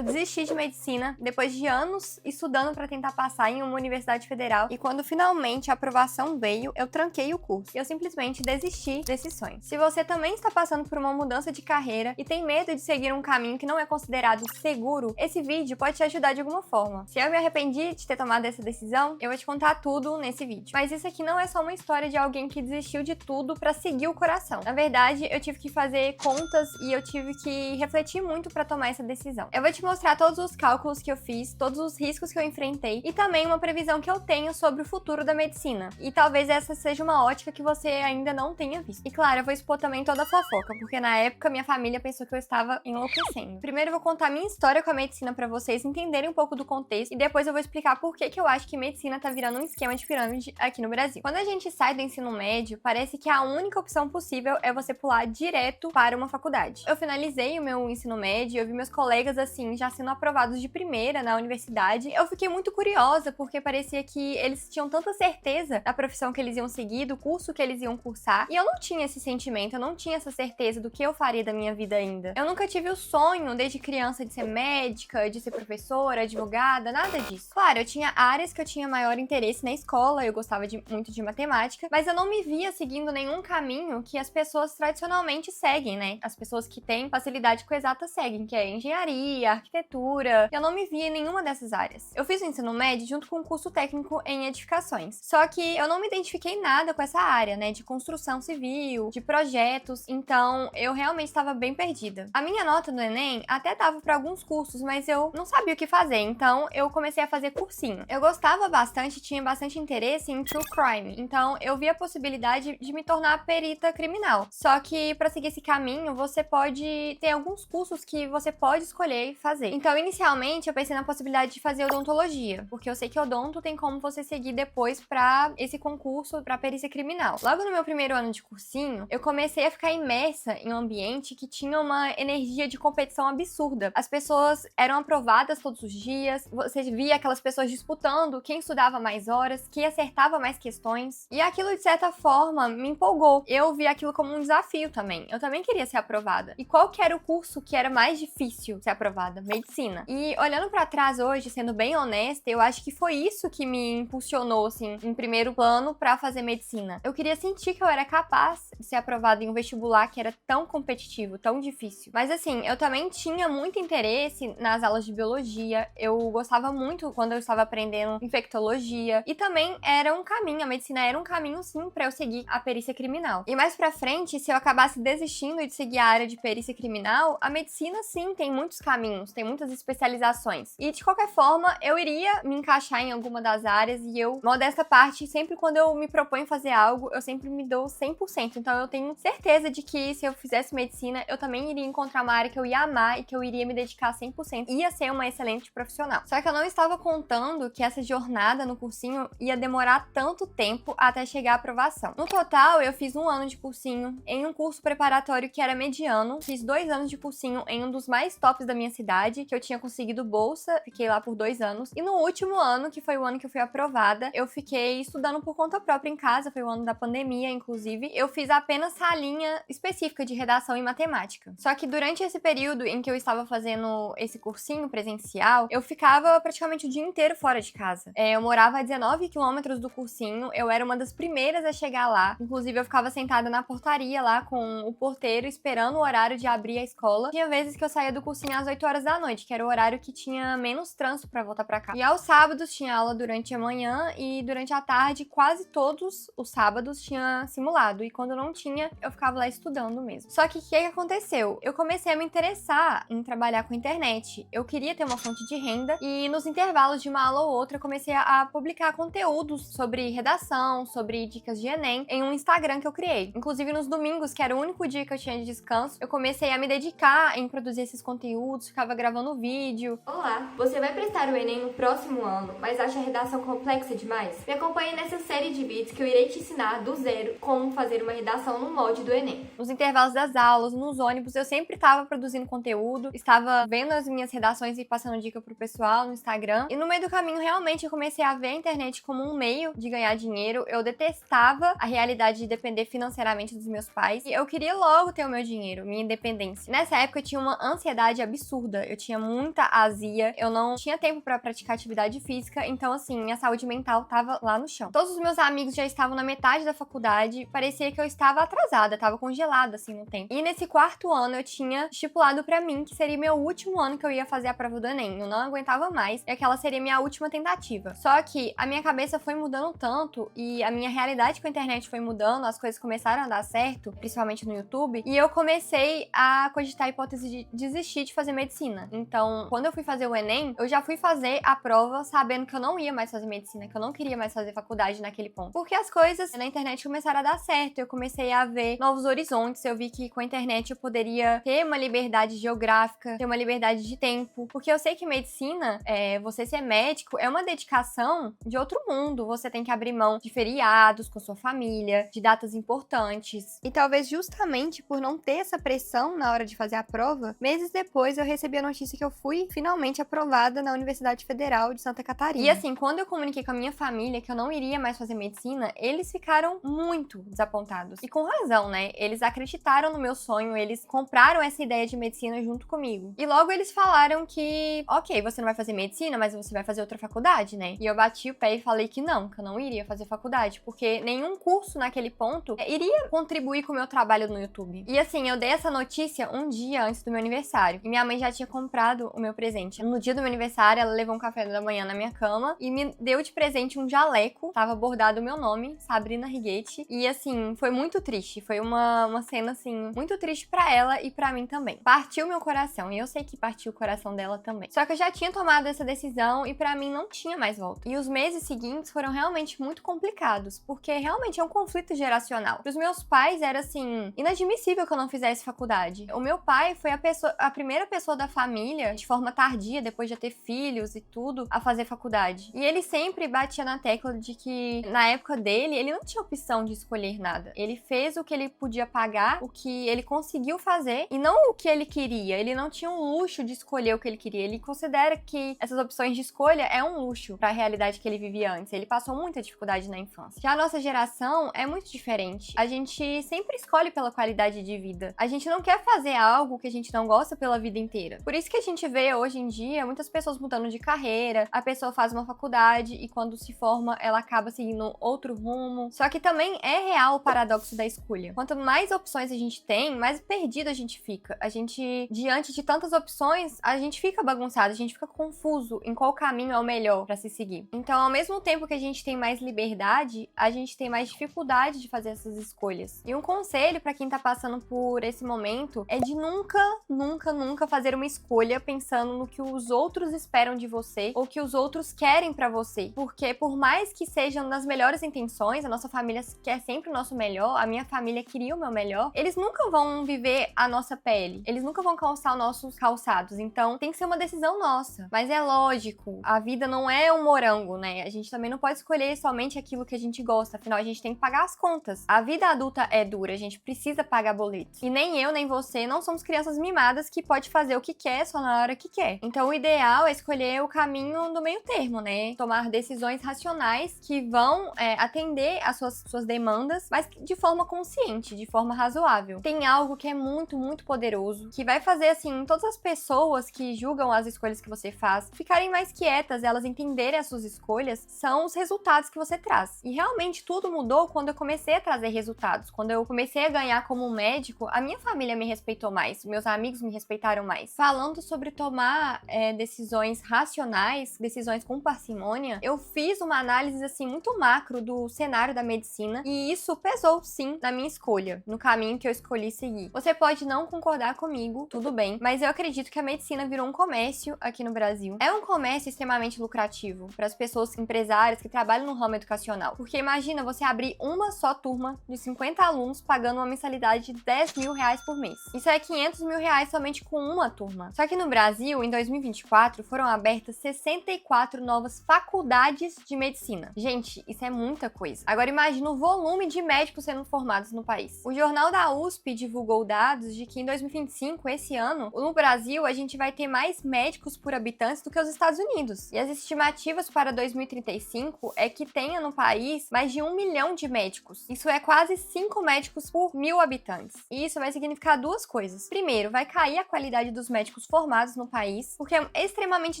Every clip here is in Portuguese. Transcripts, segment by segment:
Eu desisti de medicina depois de anos estudando para tentar passar em uma universidade federal e quando finalmente a aprovação veio, eu tranquei o curso. E eu simplesmente desisti desse sonho. Se você também está passando por uma mudança de carreira e tem medo de seguir um caminho que não é considerado seguro, esse vídeo pode te ajudar de alguma forma. Se eu me arrependi de ter tomado essa decisão, eu vou te contar tudo nesse vídeo. Mas isso aqui não é só uma história de alguém que desistiu de tudo para seguir o coração. Na verdade, eu tive que fazer contas e eu tive que refletir muito para tomar essa decisão. Eu vou te mostrar todos os cálculos que eu fiz, todos os riscos que eu enfrentei e também uma previsão que eu tenho sobre o futuro da medicina. E talvez essa seja uma ótica que você ainda não tenha visto. E claro, eu vou expor também toda a fofoca, porque na época minha família pensou que eu estava enlouquecendo. Primeiro eu vou contar minha história com a medicina para vocês entenderem um pouco do contexto e depois eu vou explicar por que eu acho que medicina tá virando um esquema de pirâmide aqui no Brasil. Quando a gente sai do ensino médio, parece que a única opção possível é você pular direto para uma faculdade. Eu finalizei o meu ensino médio, eu vi meus colegas assim já sendo aprovados de primeira na universidade. Eu fiquei muito curiosa porque parecia que eles tinham tanta certeza da profissão que eles iam seguir, do curso que eles iam cursar, e eu não tinha esse sentimento, eu não tinha essa certeza do que eu faria da minha vida ainda. Eu nunca tive o sonho desde criança de ser médica, de ser professora, advogada, nada disso. Claro, eu tinha áreas que eu tinha maior interesse na escola, eu gostava muito de matemática, mas eu não me via seguindo nenhum caminho que as pessoas tradicionalmente seguem, né? As pessoas que têm facilidade com exatas seguem, que é engenharia, arquitetura. Eu não me via em nenhuma dessas áreas. Eu fiz o ensino médio junto com um curso técnico em edificações. Só que eu não me identifiquei nada com essa área, né? De construção civil, de projetos. Então, eu realmente estava bem perdida. A minha nota no Enem até dava para alguns cursos, mas eu não sabia o que fazer. Então, eu comecei a fazer cursinho. Eu gostava bastante, tinha bastante interesse em true crime. Então, eu vi a possibilidade de me tornar perita criminal. Só que para seguir esse caminho, você pode ter alguns cursos que você pode escolher e fazer. Então, inicialmente, eu pensei na possibilidade de fazer odontologia, porque eu sei que odonto tem como você seguir depois para esse concurso para perícia criminal. Logo no meu primeiro ano de cursinho, eu comecei a ficar imersa em um ambiente que tinha uma energia de competição absurda. As pessoas eram aprovadas todos os dias, você via aquelas pessoas disputando quem estudava mais horas, quem acertava mais questões, e aquilo de certa forma me empolgou. Eu vi aquilo como um desafio também. Eu também queria ser aprovada. E qual que era o curso que era mais difícil ser aprovada? Medicina. E olhando pra trás hoje, sendo bem honesta, eu acho que foi isso que me impulsionou, assim, em primeiro plano pra fazer medicina. Eu queria sentir que eu era capaz de ser aprovada em um vestibular que era tão competitivo, tão difícil. Mas assim, eu também tinha muito interesse nas aulas de biologia, eu gostava muito quando eu estava aprendendo infectologia, e também era um caminho, a medicina era um caminho sim pra eu seguir a perícia criminal. E mais pra frente, se eu acabasse desistindo de seguir a área de perícia criminal, a medicina sim tem muitos caminhos, tem muitas especializações. E de qualquer forma, eu iria me encaixar em alguma das áreas e eu, modesta parte, sempre quando eu me proponho fazer algo, eu sempre me dou 100%. Então eu tenho certeza de que se eu fizesse medicina, eu também iria encontrar uma área que eu ia amar e que eu iria me dedicar 100%. Ia ser uma excelente profissional. Só que eu não estava contando que essa jornada no cursinho ia demorar tanto tempo até chegar à aprovação. No total, eu fiz 1 ano de cursinho em um curso preparatório que era mediano, fiz 2 anos de cursinho em um dos mais tops da minha cidade, que eu tinha conseguido bolsa, fiquei lá por 2 anos, e no último ano, que foi o ano que eu fui aprovada, eu fiquei estudando por conta própria em casa, foi o ano da pandemia, inclusive, eu fiz apenas salinha específica de redação e matemática. Só que durante esse período em que eu estava fazendo esse cursinho presencial, eu ficava praticamente o dia inteiro fora de casa. Eu morava a 19 quilômetros do cursinho, eu era uma das primeiras a chegar lá, inclusive eu ficava sentada na portaria lá com o porteiro esperando o horário de abrir a escola. Tinha vezes que eu saía do cursinho às 8 horas da noite, que era o horário que tinha menos trânsito pra voltar pra cá. E aos sábados tinha aula durante a manhã e durante a tarde, quase todos os sábados tinha simulado. E quando não tinha, eu ficava lá estudando mesmo. Só que o que aconteceu? Eu comecei a me interessar em trabalhar com internet. Eu queria ter uma fonte de renda e nos intervalos de uma aula ou outra eu comecei a publicar conteúdos sobre redação, sobre dicas de Enem em um Instagram que eu criei. Inclusive nos domingos, que era o único dia que eu tinha de descanso, eu comecei a me dedicar em produzir esses conteúdos, ficava gravando vídeo. Olá, você vai prestar o Enem no próximo ano, mas acha a redação complexa demais? Me acompanhe nessa série de vídeos que eu irei te ensinar do zero como fazer uma redação no molde do Enem. Nos intervalos das aulas, nos ônibus, eu sempre estava produzindo conteúdo, estava vendo as minhas redações e passando dica pro pessoal no Instagram. E no meio do caminho, realmente, eu comecei a ver a internet como um meio de ganhar dinheiro. Eu detestava a realidade de depender financeiramente dos meus pais. E eu queria logo ter o meu dinheiro, minha independência. Nessa época, eu tinha uma ansiedade absurda. eu tinha muita azia, eu não tinha tempo pra praticar atividade física, então assim, minha saúde mental tava lá no chão. Todos os meus amigos já estavam na metade da faculdade, parecia que eu estava atrasada, tava congelada assim no tempo. E nesse quarto ano eu tinha estipulado pra mim que seria meu último ano que eu ia fazer a prova do Enem. Eu não aguentava mais, e aquela seria minha última tentativa. Só que a minha cabeça foi mudando tanto e a minha realidade com a internet foi mudando, as coisas começaram a dar certo, principalmente no YouTube, e eu comecei a cogitar a hipótese de desistir de fazer medicina. Então, quando eu fui fazer o Enem, eu já fui fazer a prova sabendo que eu não ia mais fazer medicina, que eu não queria mais fazer faculdade naquele ponto. Porque as coisas na internet começaram a dar certo, eu comecei a ver novos horizontes, eu vi que com a internet eu poderia ter uma liberdade geográfica, ter uma liberdade de tempo, porque eu sei que medicina, você ser médico, é uma dedicação de outro mundo. Você tem que abrir mão de feriados com sua família, de datas importantes. E talvez justamente por não ter essa pressão na hora de fazer a prova, meses depois eu recebi a notícia que eu fui finalmente aprovada na Universidade Federal de Santa Catarina. E assim, quando eu comuniquei com a minha família que eu não iria mais fazer medicina, eles ficaram muito desapontados. E com razão, né? Eles acreditaram no meu sonho, eles compraram essa ideia de medicina junto comigo. E logo eles falaram que, ok, você não vai fazer medicina, mas você vai fazer outra faculdade, né? E eu bati o pé e falei que eu não iria fazer faculdade, porque nenhum curso naquele ponto iria contribuir com o meu trabalho no YouTube. E assim, eu dei essa notícia um dia antes do meu aniversário, e minha mãe já tinha comprado o meu presente. No dia do meu aniversário, ela levou um café da manhã na minha cama e me deu de presente um jaleco, tava bordado o meu nome, Sabrina Righetti, e assim, foi muito triste, foi uma cena assim, muito triste pra ela e pra mim também. Partiu meu coração, e eu sei que partiu o coração dela também. Só que eu já tinha tomado essa decisão e pra mim não tinha mais volta. E os meses seguintes foram realmente muito complicados, porque realmente é um conflito geracional. Para os meus pais era assim, inadmissível que eu não fizesse faculdade. O meu pai foi a primeira pessoa da família, de forma tardia, depois de ter filhos e tudo, a fazer faculdade. E ele sempre batia na tecla de que, na época dele, ele não tinha opção de escolher nada. Ele fez o que ele podia pagar, o que ele conseguiu fazer, e não o que ele queria. Ele não tinha um luxo de escolher o que ele queria. Ele considera que essas opções de escolha é um luxo para a realidade que ele vivia antes. Ele passou muita dificuldade na infância. Já a nossa geração é muito diferente. A gente sempre escolhe pela qualidade de vida. A gente não quer fazer algo que a gente não gosta pela vida inteira. Por isso que a gente vê hoje em dia muitas pessoas mudando de carreira, a pessoa faz uma faculdade e quando se forma ela acaba seguindo outro rumo. Só que também é real o paradoxo da escolha. Quanto mais opções a gente tem, mais perdido a gente fica. A gente, diante de tantas opções, a gente fica bagunçado, a gente fica confuso em qual caminho é o melhor pra se seguir. Então, ao mesmo tempo que a gente tem mais liberdade, a gente tem mais dificuldade de fazer essas escolhas. E um conselho pra quem tá passando por esse momento é de nunca fazer uma escolha pensando no que os outros esperam de você ou que os outros querem pra você. Porque por mais que sejam nas melhores intenções, a nossa família quer sempre o nosso melhor, a minha família queria o meu melhor, eles nunca vão viver a nossa pele, eles nunca vão calçar os nossos calçados. Então, tem que ser uma decisão nossa. Mas é lógico, a vida não é um morango, né? A gente também não pode escolher somente aquilo que a gente gosta, afinal a gente tem que pagar as contas. A vida adulta é dura, a gente precisa pagar boletos. E nem eu, nem você, não somos crianças mimadas que pode fazer o que quer só na hora que quer. Então o ideal é escolher o caminho do meio termo, né? Tomar decisões racionais que vão atender às suas demandas, mas de forma consciente, de forma razoável. Tem algo que é muito poderoso, que vai fazer, assim, todas as pessoas que julgam as escolhas que você faz ficarem mais quietas, elas entenderem as suas escolhas, são os resultados que você traz. E realmente tudo mudou quando eu comecei a trazer resultados. Quando eu comecei a ganhar como médico, a minha família me respeitou mais, meus amigos me respeitaram mais. Falando sobre tomar decisões racionais, decisões com parcimônia, eu fiz uma análise, assim, muito macro do cenário da medicina e isso pesou, sim, na minha escolha, no caminho que eu escolhi seguir. Você pode não concordar comigo, tudo bem, mas eu acredito que a medicina virou um comércio aqui no Brasil. É um comércio extremamente lucrativo para as pessoas empresárias que trabalham no ramo educacional. Porque imagina você abrir uma só turma de 50 alunos pagando uma mensalidade de 10 mil reais por mês. Isso é 500 mil reais somente com uma turma. Só que no Brasil, em 2024, foram abertas 64 novas faculdades de medicina. Gente, isso é muita coisa. Agora imagina o volume de médicos sendo formados no país. O jornal da USP divulgou dados de que em 2025, esse ano, no Brasil, a gente vai ter mais médicos por habitantes do que os Estados Unidos. E as estimativas para 2035 é que tenha no país mais de 1 milhão de médicos. Isso é quase 5 médicos por 1.000 habitantes. E isso vai significar duas coisas. Primeiro, vai cair a qualidade dos médicos médicos formados no país, porque é extremamente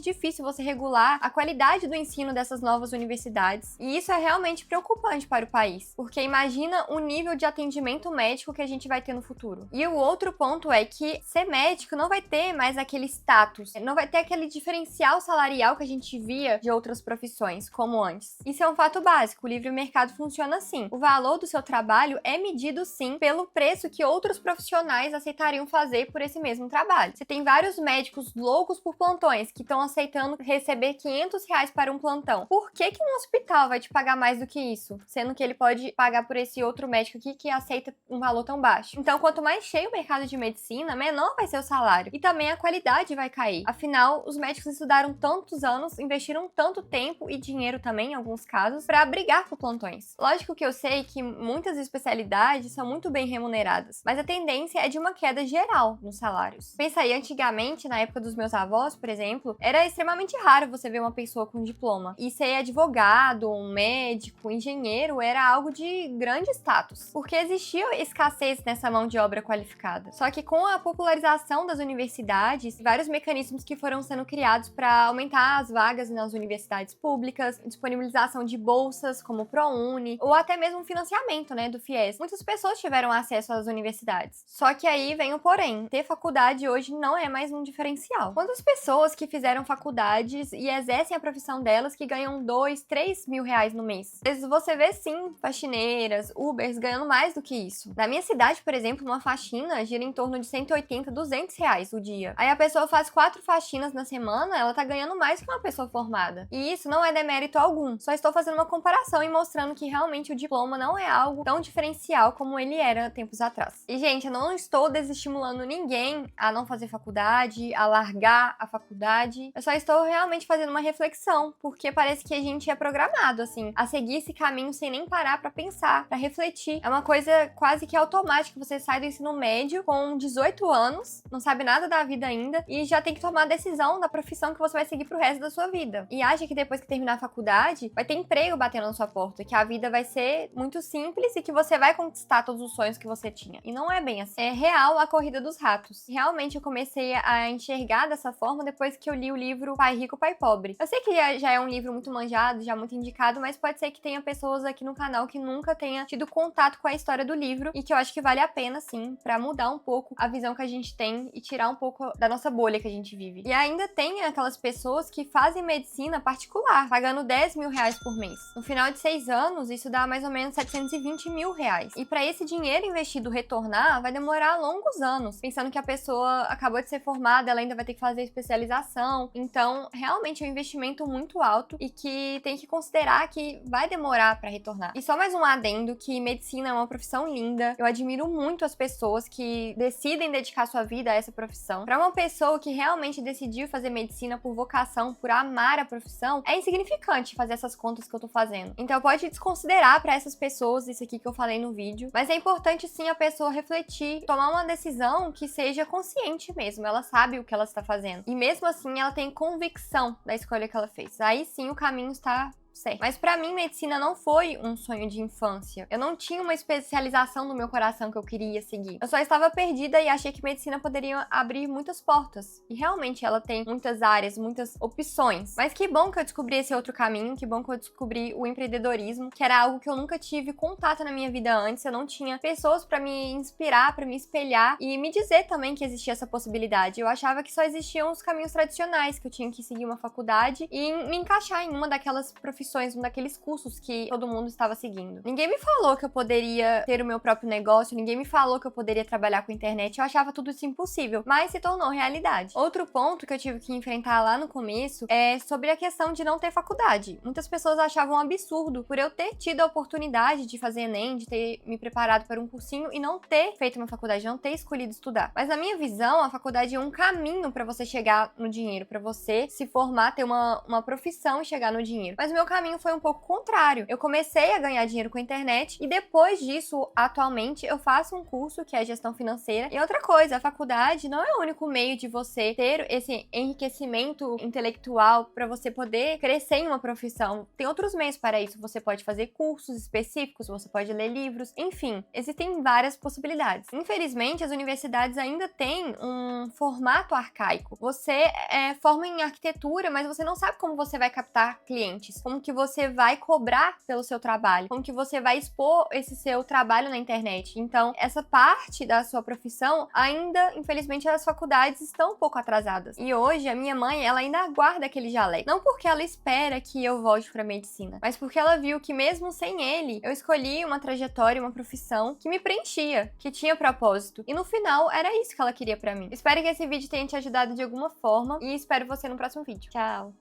difícil você regular a qualidade do ensino dessas novas universidades. E isso é realmente preocupante para o país, porque imagina o nível de atendimento médico que a gente vai ter no futuro. E o outro ponto é que ser médico não vai ter mais aquele status, não vai ter aquele diferencial salarial que a gente via de outras profissões, como antes. Isso é um fato básico, o livre mercado funciona assim. O valor do seu trabalho é medido sim pelo preço que outros profissionais aceitariam fazer por esse mesmo trabalho. Você tem vários médicos loucos por plantões que estão aceitando receber R$ 500 para um plantão. Por que um hospital vai te pagar mais do que isso? Sendo que ele pode pagar por esse outro médico aqui que aceita um valor tão baixo. Então, quanto mais cheio o mercado de medicina, menor vai ser o salário. E também a qualidade vai cair. Afinal, os médicos estudaram tantos anos, investiram tanto tempo e dinheiro também, em alguns casos, para brigar por plantões. Lógico que eu sei que muitas especialidades são muito bem remuneradas, mas a tendência é de uma queda geral nos salários. Pensa aí, antigamente, na época dos meus avós, por exemplo, era extremamente raro você ver uma pessoa com diploma. E ser advogado, um médico, engenheiro era algo de grande status, porque existia escassez nessa mão de obra qualificada. Só que com a popularização das universidades, vários mecanismos que foram sendo criados para aumentar as vagas nas universidades públicas, disponibilização de bolsas como o ProUni, ou até mesmo financiamento, do FIES. Muitas pessoas tiveram acesso às universidades. Só que aí vem o porém. Ter faculdade hoje não é mais um diferencial. Quantas pessoas que fizeram faculdades e exercem a profissão delas que ganham 2, 3 mil reais no mês? Às vezes você vê sim, faxineiras, Ubers ganhando mais do que isso. Na minha cidade, por exemplo, uma faxina gira em torno de 180, 200 reais o dia. Aí a pessoa faz 4 faxinas na semana, ela tá ganhando mais que uma pessoa formada. E isso não é demérito algum. Só estou fazendo uma comparação e mostrando que realmente o diploma não é algo tão diferencial como ele era tempos atrás. E, gente, eu não estou desestimulando ninguém a não fazer faculdade, a largar a faculdade. Eu só estou realmente fazendo uma reflexão, porque parece que a gente é programado, assim, a seguir esse caminho sem nem parar pra pensar, pra refletir. É uma coisa quase que automática. Você sai do ensino médio com 18 anos, não sabe nada da vida ainda, e já tem que tomar a decisão da profissão que você vai seguir pro resto da sua vida. E acha que depois que terminar a faculdade, vai ter emprego batendo na sua porta, que a vida vai ser muito simples e que você vai conquistar todos os sonhos que você tinha. E não é bem assim. É real a corrida dos ratos. Realmente eu comecei a enxergar dessa forma depois que eu li o livro Pai Rico, Pai Pobre. Eu sei que já é um livro muito manjado, já muito indicado, mas pode ser que tenha pessoas aqui no canal que nunca tenha tido contato com a história do livro e que eu acho que vale a pena, sim, pra mudar um pouco a visão que a gente tem e tirar um pouco da nossa bolha que a gente vive. E ainda tem aquelas pessoas que fazem medicina particular, pagando 10 mil reais por mês. No final de 6 anos, isso dá mais ou menos 720 mil reais. E para esse dinheiro investido retornar, vai demorar longos anos. Pensando que a pessoa acabou de ser formada, ela ainda vai ter que fazer especialização. Então, realmente é um investimento muito alto e que tem que considerar que vai demorar para retornar. E só mais um adendo, que medicina é uma profissão linda. Eu admiro muito as pessoas que decidem dedicar sua vida a essa profissão. Para uma pessoa que realmente decidiu fazer medicina por vocação, por amar a profissão, é insignificante fazer essas contas que eu tô fazendo. Então pode desconsiderar para essas pessoas isso aqui que eu falei no vídeo, mas é importante sim a pessoa refletir, tomar uma decisão que seja consciente mesmo, ela sabe o que ela está fazendo. E mesmo assim ela tem convicção da escolha que ela fez. Aí sim o caminho está certo. Mas pra mim, medicina não foi um sonho de infância. Eu não tinha uma especialização no meu coração que eu queria seguir. Eu só estava perdida e achei que medicina poderia abrir muitas portas. E realmente ela tem muitas áreas, muitas opções. Mas que bom que eu descobri esse outro caminho, que bom que eu descobri o empreendedorismo, que era algo que eu nunca tive contato na minha vida antes. Eu não tinha pessoas pra me inspirar, pra me espelhar e me dizer também que existia essa possibilidade. Eu achava que só existiam os caminhos tradicionais, que eu tinha que seguir uma faculdade e me encaixar em uma daquelas profissões, um daqueles cursos que todo mundo estava seguindo. Ninguém me falou que eu poderia ter o meu próprio negócio, ninguém me falou que eu poderia trabalhar com internet, eu achava tudo isso impossível, mas se tornou realidade. Outro ponto que eu tive que enfrentar lá no começo é sobre a questão de não ter faculdade. Muitas pessoas achavam um absurdo por eu ter tido a oportunidade de fazer Enem, de ter me preparado para um cursinho e não ter feito uma faculdade, não ter escolhido estudar. Mas na minha visão, a faculdade é um caminho para você chegar no dinheiro, para você se formar, ter uma profissão e chegar no dinheiro. Mas o meu caminho foi um pouco contrário. Eu comecei a ganhar dinheiro com a internet e depois disso, atualmente, eu faço um curso que é gestão financeira. E outra coisa, a faculdade não é o único meio de você ter esse enriquecimento intelectual para você poder crescer em uma profissão. Tem outros meios para isso. Você pode fazer cursos específicos, você pode ler livros, enfim, existem várias possibilidades. Infelizmente, as universidades ainda têm um formato arcaico. Você forma em arquitetura, mas você não sabe como você vai captar clientes, como que você vai cobrar pelo seu trabalho, como que você vai expor esse seu trabalho na internet. Então, essa parte da sua profissão ainda, infelizmente, as faculdades estão um pouco atrasadas. E hoje, a minha mãe, ela ainda aguarda aquele jaleco. Não porque ela espera que eu volte para medicina, mas porque ela viu que mesmo sem ele, eu escolhi uma trajetória, uma profissão que me preenchia, que tinha propósito. E no final, era isso que ela queria para mim. Espero que esse vídeo tenha te ajudado de alguma forma e espero você no próximo vídeo. Tchau!